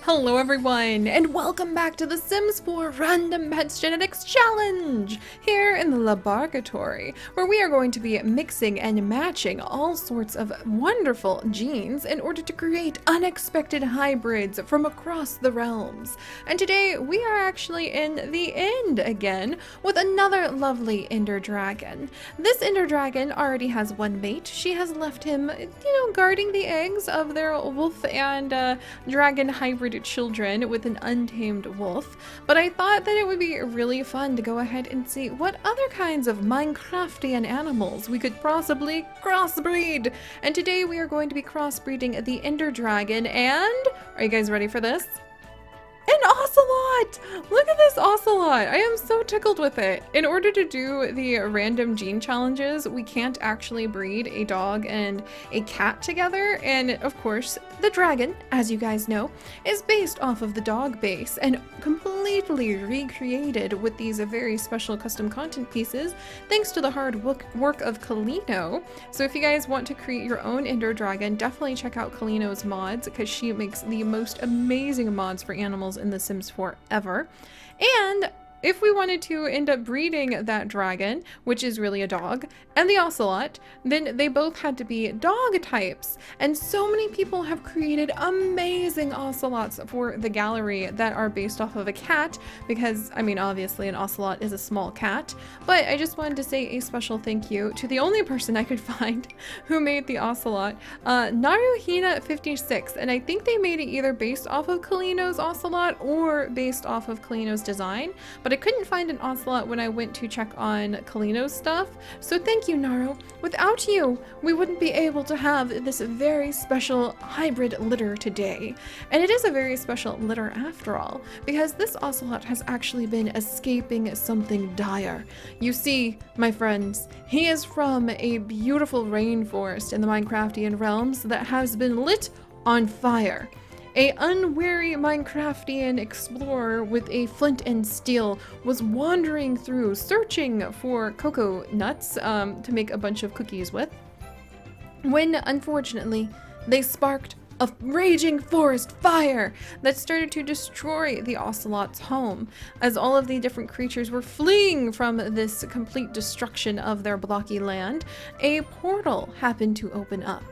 Hello everyone, and welcome back to The Sims 4 Random Pets Genetics Challenge! Here in the LaBARKatory, where we are going to be mixing and matching all sorts of wonderful genes in order to create unexpected hybrids from across the realms. And today we are actually in the end again with another lovely Ender Dragon. This Ender Dragon already has one mate. She has left him, guarding the eggs of their wolf and dragon hybrid children with an untamed wolf, but I thought that it would be really fun to go ahead and see what other kinds of Minecraftian animals we could possibly crossbreed. And today we are going to be crossbreeding the Ender Dragon and, are you guys ready for this? An Ocelot! Look at this Ocelot! I am so tickled with it. In order to do the random gene challenges, we can't actually breed a dog and a cat together. And of course, the dragon, as you guys know, is based off of the dog base and completely recreated with these very special custom content pieces, thanks to the hard work of Kalino. So if you guys want to create your own Ender Dragon, definitely check out Kalino's mods because she makes the most amazing mods for animals in The Sims 4 ever. And if we wanted to end up breeding that dragon, which is really a dog, and the Ocelot, then they both had to be dog types. And so many people have created amazing Ocelots for the gallery that are based off of a cat, because, I mean, obviously an Ocelot is a small cat, but I just wanted to say a special thank you to the only person I could find who made the Ocelot, Naruhina56, and I think they made it either based off of Kalino's Ocelot or based off of Kalino's design, but I couldn't find an Ocelot when I went to check on Kalino's stuff, so thank you, Naru. Without you, we wouldn't be able to have this very special hybrid litter today. And it is a very special litter after all, because this Ocelot has actually been escaping something dire. You see, my friends, he is from a beautiful rainforest in the Minecraftian realms that has been lit on fire. A unwary Minecraftian explorer with a flint and steel was wandering through searching for cocoa nuts to make a bunch of cookies with, when unfortunately they sparked a raging forest fire that started to destroy the Ocelot's home. As all of the different creatures were fleeing from this complete destruction of their blocky land, a portal happened to open up.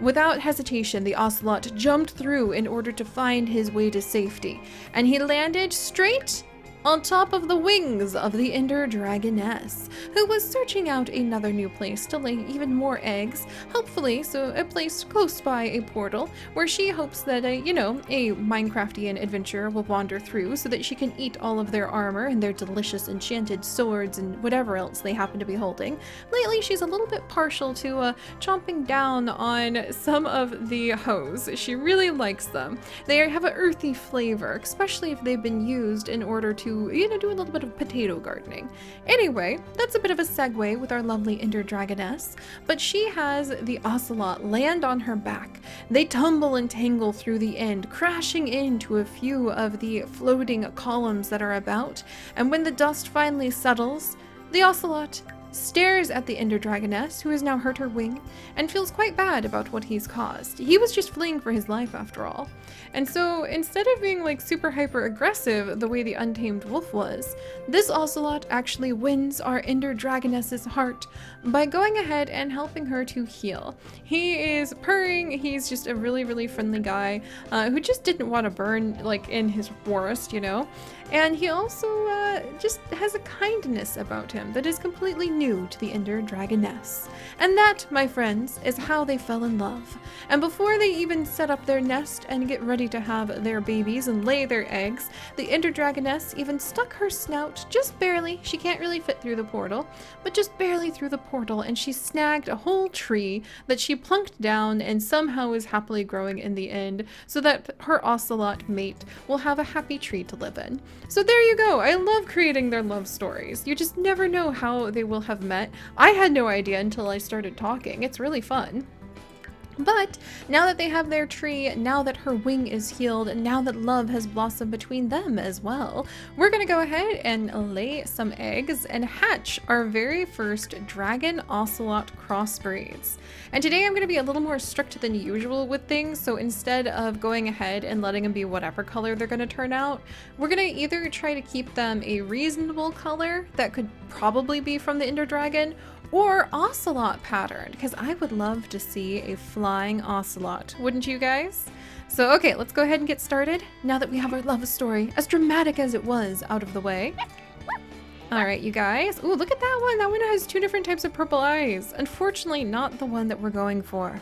Without hesitation, the Ocelot jumped through in order to find his way to safety, and he landed straight on top of the wings of the Ender Dragoness, who was searching out another new place to lay even more eggs, hopefully so a place close by a portal where she hopes that a Minecraftian adventurer will wander through so that she can eat all of their armor and their delicious enchanted swords and whatever else they happen to be holding. Lately, she's a little bit partial to chomping down on some of the hoes. She really likes them. They have an earthy flavor, especially if they've been used in order to do a little bit of potato gardening. Anyway, that's a bit of a segue with our lovely Ender Dragoness, but she has the Ocelot land on her back. They tumble and tangle through the end, crashing into a few of the floating columns that are about, and when the dust finally settles, the Ocelot stares at the Ender Dragoness, who has now hurt her wing, and feels quite bad about what he's caused. He was just fleeing for his life after all. And so instead of being like super hyper aggressive the way the untamed wolf was, this Ocelot actually wins our Ender Dragoness's heart by going ahead and helping her to heal. He is purring, he's just a really, really friendly guy who just didn't want to burn like in his forest, and he also just has a kindness about him that is completely new to the Ender Dragoness. And that, my friends, is how they fell in love. And before they even set up their nest and get ready to have their babies and lay their eggs, the Ender Dragoness even stuck her snout just barely, she can't really fit through the portal, but just barely through the portal, and she snagged a whole tree that she plunked down and somehow is happily growing in the end, so that her Ocelot mate will have a happy tree to live in. So there you go. I love creating their love stories. You just never know how they will have met. I had no idea until I started talking. It's really fun. But now that they have their tree, now that her wing is healed, and now that love has blossomed between them as well, we're gonna go ahead and lay some eggs and hatch our very first dragon ocelot crossbreeds. And today I'm gonna be a little more strict than usual with things, so instead of going ahead and letting them be whatever color they're gonna turn out, we're gonna either try to keep them a reasonable color that could probably be from the Ender Dragon, or ocelot pattern, because I would love to see a flying ocelot, wouldn't you guys? So okay, let's go ahead and get started now that we have our love story, as dramatic as it was, out of the way. Alright, you guys. Ooh, look at that one. That one has two different types of purple eyes. Unfortunately, not the one that we're going for.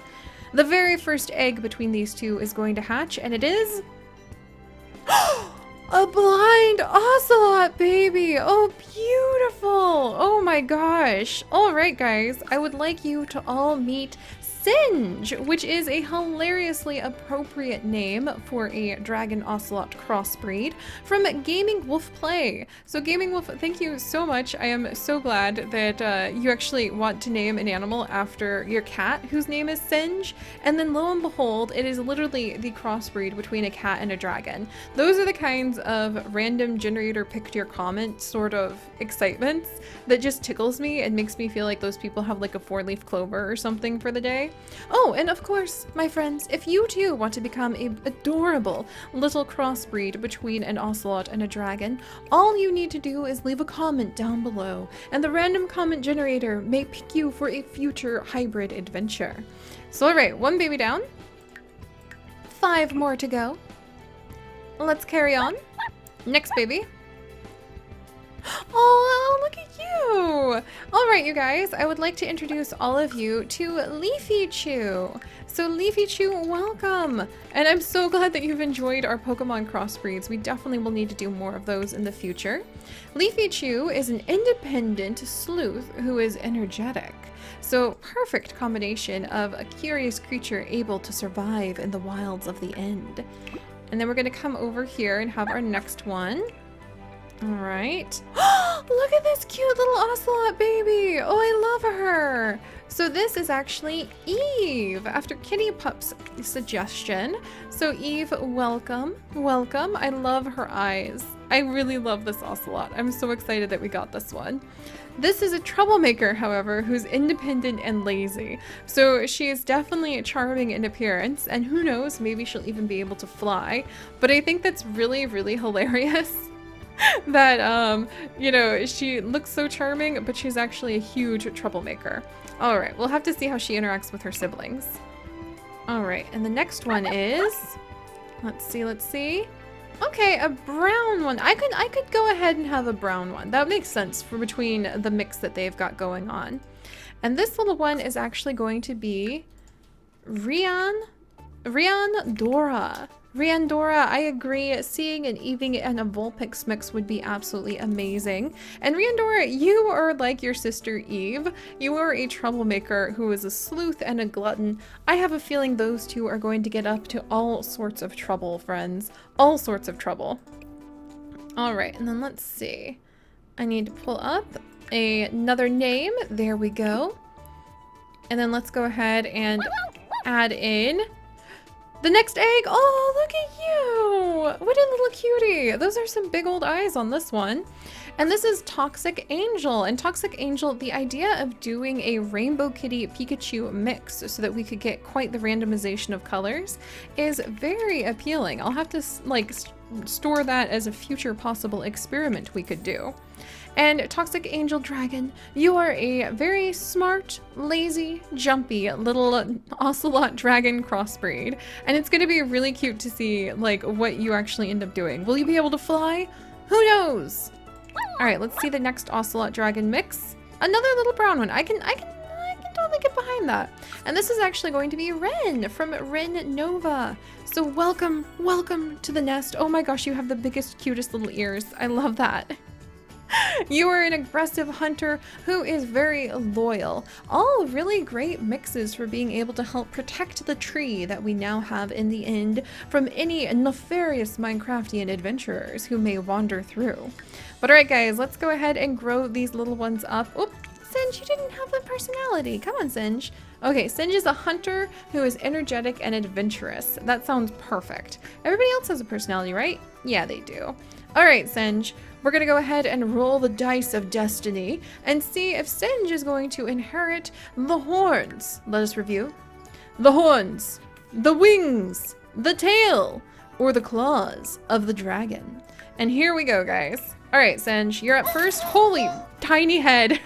The very first egg between these two is going to hatch, and it is... a blind ocelot, baby! Oh, beautiful! Oh my gosh. Alright, guys. I would like you to all meet Sanj, which is a hilariously appropriate name for a dragon ocelot crossbreed from Gaming Wolf Play. So Gaming Wolf, thank you so much. I am so glad that you actually want to name an animal after your cat, whose name is Sanj. And then lo and behold, it is literally the crossbreed between a cat and a dragon. Those are the kinds of random generator picked your comment sort of excitements that just tickles me and makes me feel like those people have like a 4-leaf clover or something for the day. Oh, and of course, my friends, if you too want to become an adorable little crossbreed between an ocelot and a dragon, all you need to do is leave a comment down below, and the random comment generator may pick you for a future hybrid adventure. So alright, one baby down. 5 more to go. Let's carry on. Next baby. Oh, look at you! Alright, you guys, I would like to introduce all of you to Leafy Chew. So Leafy Chew, welcome! And I'm so glad that you've enjoyed our Pokemon crossbreeds. We definitely will need to do more of those in the future. Leafy Chew is an independent sleuth who is energetic. So perfect combination of a curious creature able to survive in the wilds of the end. And then we're going to come over here and have our next one. Alright. Look at this cute little ocelot baby! Oh, I love her! So this is actually Eve, after Kitty Pup's suggestion. So Eve, welcome. Welcome. I love her eyes. I really love this ocelot. I'm so excited that we got this one. This is a troublemaker, however, who's independent and lazy. So she is definitely charming in appearance, and who knows, maybe she'll even be able to fly. But I think that's really, really hilarious. That, you know, she looks so charming, but she's actually a huge troublemaker. Alright, we'll have to see how she interacts with her siblings. Alright, and the next one is... Let's see. Okay, a brown one. I could go ahead and have a brown one. That makes sense for between the mix that they've got going on. And this little one is actually going to be... RihannaDora. RihannaDora, I agree. Seeing an Eevee and a Vulpix mix would be absolutely amazing. And RihannaDora, you are like your sister Eve. You are a troublemaker who is a sleuth and a glutton. I have a feeling those two are going to get up to all sorts of trouble, friends. All sorts of trouble. Alright, and then let's see. I need to pull up another name. There we go. And then let's go ahead and add in the next egg. Oh, look at you! What a little cutie! Those are some big old eyes on this one. And this is ToxicAngel. And ToxicAngel, the idea of doing a Rainbow Kitty Pikachu mix so that we could get quite the randomization of colors is very appealing. I'll have to like store that as a future possible experiment we could do. And ToxicAngel Dragon, you are a very smart, lazy, jumpy little ocelot dragon crossbreed. And it's gonna be really cute to see like what you actually end up doing. Will you be able to fly? Who knows? All right, let's see the next ocelot dragon mix. Another little brown one. I can totally get behind that. And this is actually going to be Ren from Ren Nova. So welcome to the nest. Oh my gosh, you have the biggest, cutest little ears. I love that. You are an aggressive hunter who is very loyal. All really great mixes for being able to help protect the tree that we now have in the end from any nefarious Minecraftian adventurers who may wander through. But alright guys, let's go ahead and grow these little ones up. Oop, Sanj, you didn't have a personality. Come on, Sanj. Okay, Sanj is a hunter who is energetic and adventurous. That sounds perfect. Everybody else has a personality, right? Yeah, they do. All right, Sanj, we're gonna go ahead and roll the dice of destiny and see if Sanj is going to inherit the horns. Let us review. The horns, the wings, the tail, or the claws of the dragon. And here we go, guys. All right, Sanj, you're up first. Holy tiny head.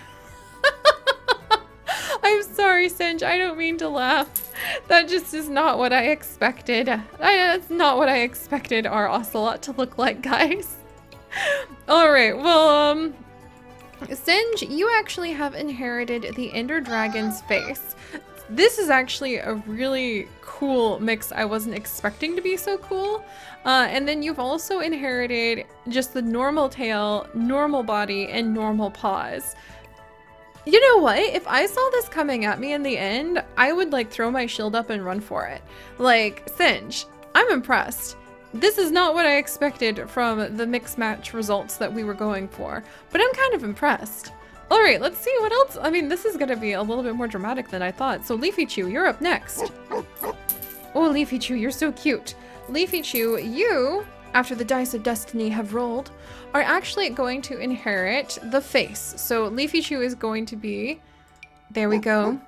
I'm sorry, Sanj, I don't mean to laugh. That just is not what I expected. That's not what I expected our Ocelot to look like, guys. All right, well, Sanj, you actually have inherited the Ender Dragon's face. This is actually a really cool mix. I wasn't expecting to be so cool. And then you've also inherited just the normal tail, normal body, and normal paws. You know what? If I saw this coming at me in the end, I would like throw my shield up and run for it. Like, Sanj, I'm impressed. This is not what I expected from the mix match results that we were going for, but I'm kind of impressed. All right, let's see what else. I mean, this is gonna be a little bit more dramatic than I thought. So Leafy Chew, you're up next. Oh, Leafy Chew, you're so cute. Leafy Chew, you, after the dice of destiny have rolled, are actually going to inherit the face. So Leafy Chew is going to be, there we go.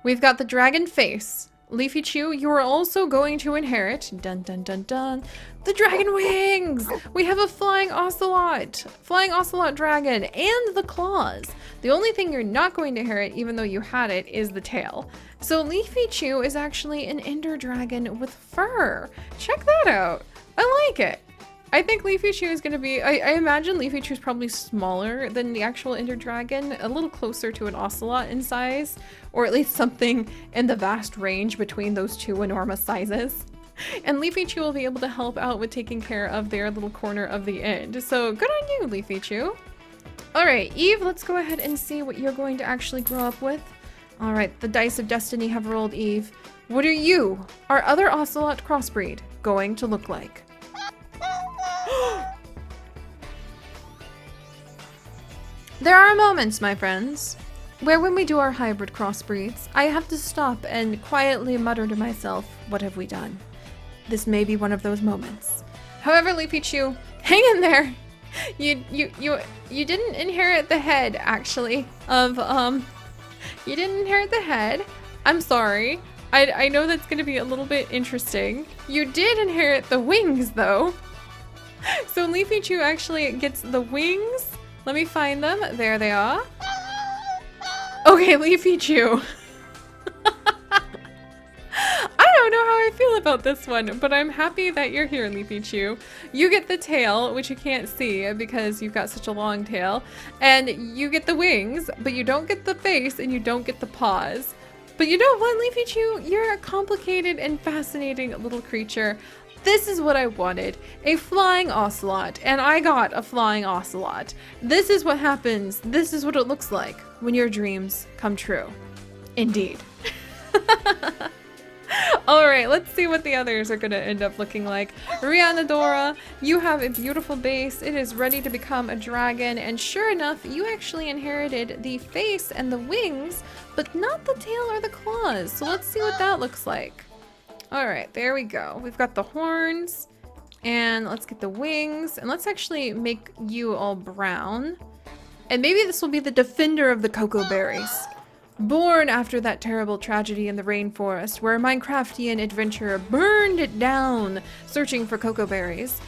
We've got the dragon face. Leafy Chew, you are also going to inherit, dun dun dun dun, the dragon wings! We have a flying ocelot dragon, and the claws. The only thing you're not going to inherit, even though you had it, is the tail. So Leafy Chew is actually an ender dragon with fur. Check that out. I like it. I think Leafy Chew is going to be, I imagine Leafy Chew is probably smaller than the actual Ender Dragon, a little closer to an Ocelot in size, or at least something in the vast range between those two enormous sizes. And Leafy Chew will be able to help out with taking care of their little corner of the end. So good on you, Leafy Chew. All right, Eve, let's go ahead and see what you're going to actually grow up with. All right, the dice of destiny have rolled, Eve. What are you, our other Ocelot crossbreed, going to look like? There are moments, my friends, where when we do our hybrid crossbreeds, I have to stop and quietly mutter to myself, what have we done? This may be one of those moments. However, Leafy Chew, hang in there. You didn't inherit the head, actually, of, you didn't inherit the head. I'm sorry. I know that's gonna be a little bit interesting. You did inherit the wings, though. So Leafy Chew actually gets the wings. Let me find them. There they are. Okay, Leafy Chew. I don't know how I feel about this one, but I'm happy that you're here, Leafy Chew. You get the tail, which you can't see because you've got such a long tail, and you get the wings, but you don't get the face and you don't get the paws. But you know what, Leafy Chew? You're a complicated and fascinating little creature. This is what I wanted, a flying ocelot, and I got a flying ocelot. This is what happens. This is what it looks like when your dreams come true. Indeed. All right, let's see what the others are gonna end up looking like. RihannaDora, you have a beautiful base. It is ready to become a dragon, and sure enough, you actually inherited the face and the wings, but not the tail or the claws. So let's see what that looks like. All right, there we go. We've got the horns, and let's get the wings, and let's actually make you all brown. And maybe this will be the defender of the cocoa berries. Born after that terrible tragedy in the rainforest where a Minecraftian adventurer burned it down searching for cocoa berries,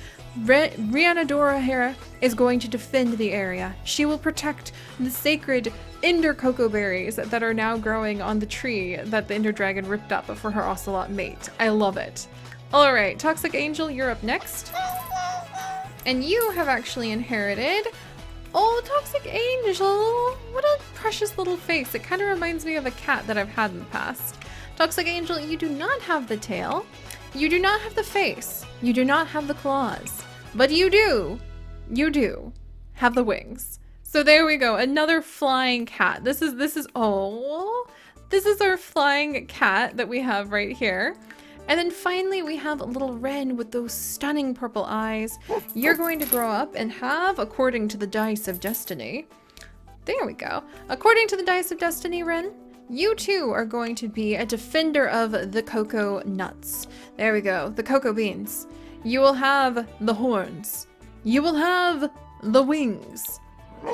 RihannaDora Hera is going to defend the area. She will protect the sacred Ender cocoa berries that are now growing on the tree that the Ender Dragon ripped up for her Ocelot mate. I love it. All right, ToxicAngel, you're up next. And you have actually inherited... Oh, ToxicAngel! What a precious little face. It kind of reminds me of a cat that I've had in the past. ToxicAngel, you do not have the tail. You do not have the face. You do not have the claws. But you do have the wings. So there we go. Another flying cat. This is our flying cat that we have right here. And then finally we have a little Ren with those stunning purple eyes. You're going to grow up and have, according to the dice of destiny, there we go. According to the dice of destiny, Ren, You too are going to be a defender of the cocoa nuts. There we go, the cocoa beans. You will have the horns. You will have the wings.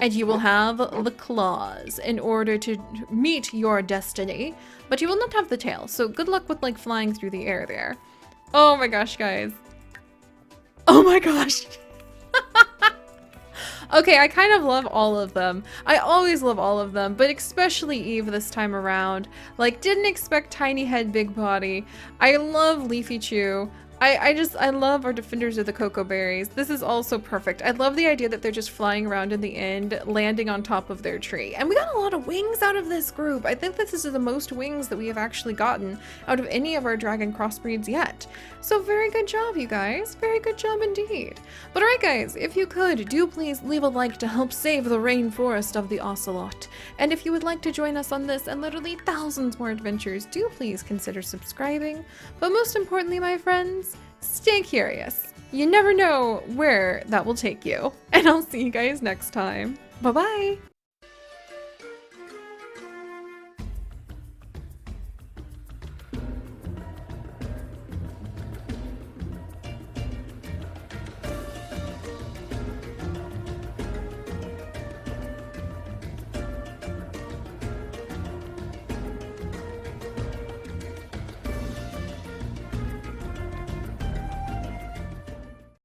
And you will have the claws in order to meet your destiny. But you will not have the tail, so good luck with like flying through the air there. Oh my gosh, guys. Oh my gosh. Okay, I kind of love all of them. I always love all of them, but especially Eve this time around. Like, didn't expect tiny head, big body. I love Leafy Chew. I love our defenders of the cocoa berries. This is also perfect. I love the idea that they're just flying around in the end, landing on top of their tree. And we got a lot of wings out of this group. I think this is the most wings that we have actually gotten out of any of our dragon crossbreeds yet. So very good job, you guys. Very good job indeed. But alright guys, if you could, do please leave a like to help save the rainforest of the Ocelot. And if you would like to join us on this and literally thousands more adventures, do please consider subscribing. But most importantly, my friends, stay curious. You never know where that will take you. And I'll see you guys next time. Bye-bye!